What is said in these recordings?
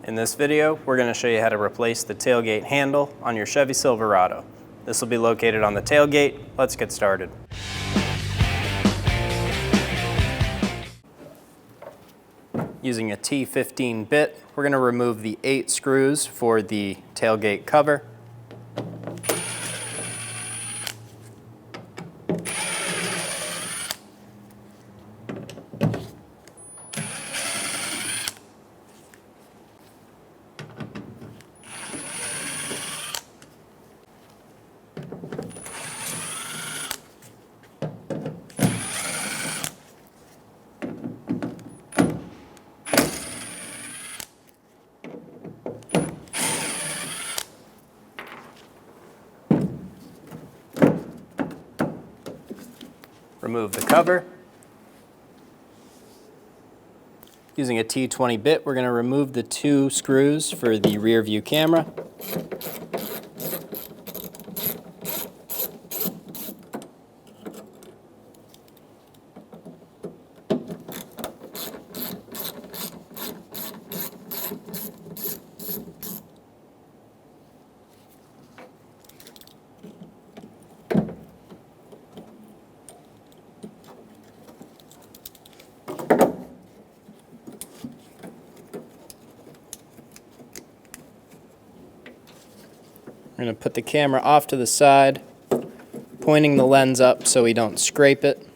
In this video, we're going to show you how to replace the tailgate handle on your Chevy Silverado. This will be located on the tailgate. Let's get started. Using a T15 bit, we're going to remove the 8 screws for the tailgate cover. Remove the cover. Using a T20 bit, we're going to remove the 2 screws for the rear view camera. We're going to put the camera off to the side, pointing the lens up so we don't scrape it.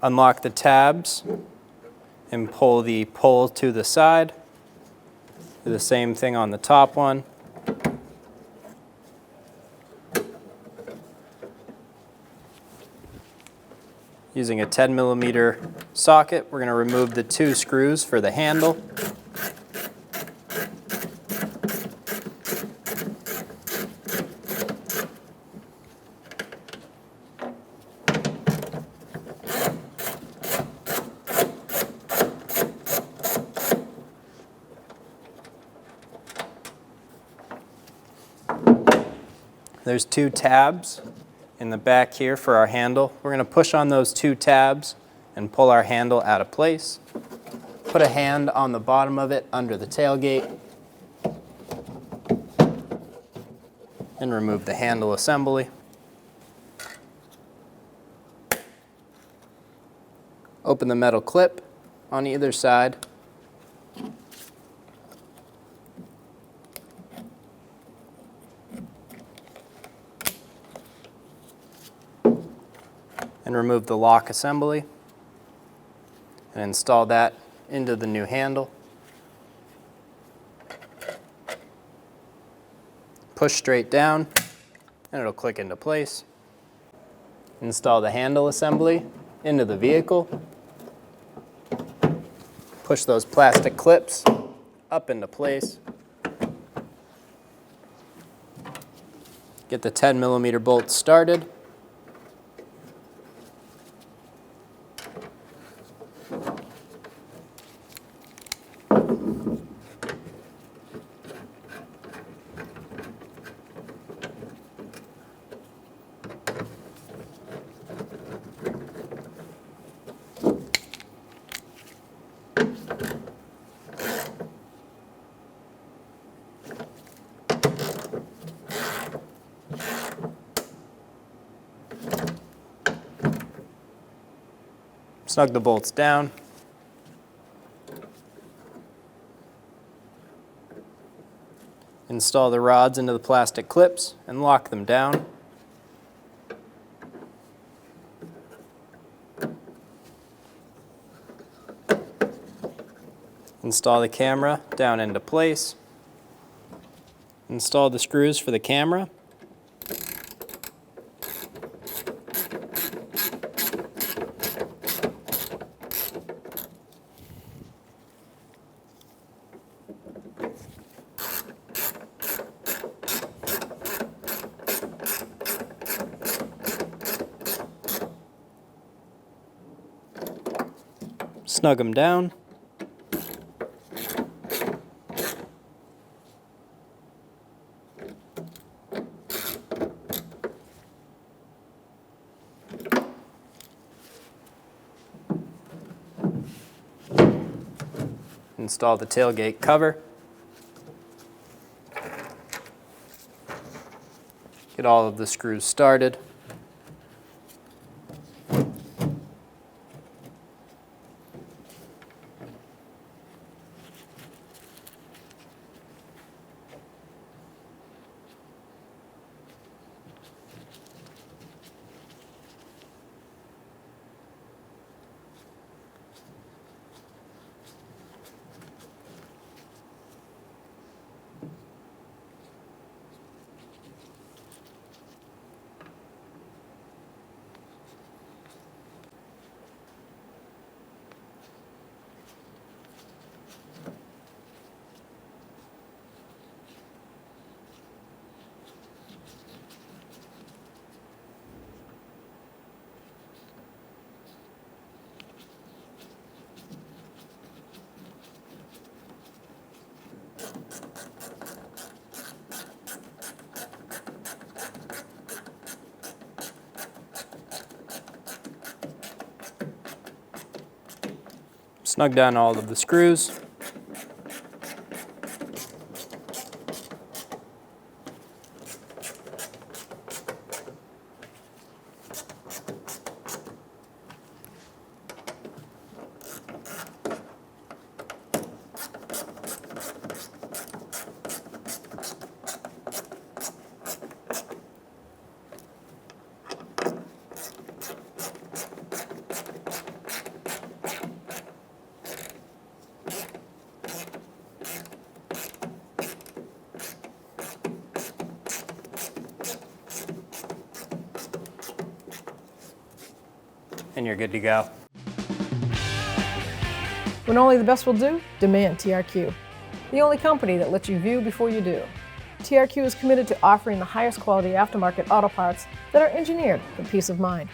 Unlock the tabs and pull the pole to the side. Do the same thing on the top one. Using a 10mm socket, we're going to remove the 2 screws for the handle. There's 2 tabs in the back here for our handle. We're going to push on those 2 tabs and pull our handle out of place. Put a hand on the bottom of it under the tailgate and remove the handle assembly. Open the metal clip on either side. And remove the lock assembly and install that into the new handle. Push straight down and it'll click into place. Install the handle assembly into the vehicle. Push those plastic clips up into place. Get the 10mm bolt started. Snug the bolts down. Install the rods into the plastic clips and lock them down. Install the camera down into place. Install the screws for the camera. Snug them down. Install the tailgate cover. Get all of the screws started. Snug down all of the screws. And you're good to go. When only the best will do, demand TRQ. The only company that lets you view before you do. TRQ is committed to offering the highest quality aftermarket auto parts that are engineered for peace of mind.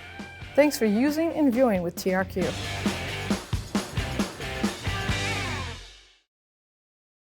Thanks for using and viewing with TRQ.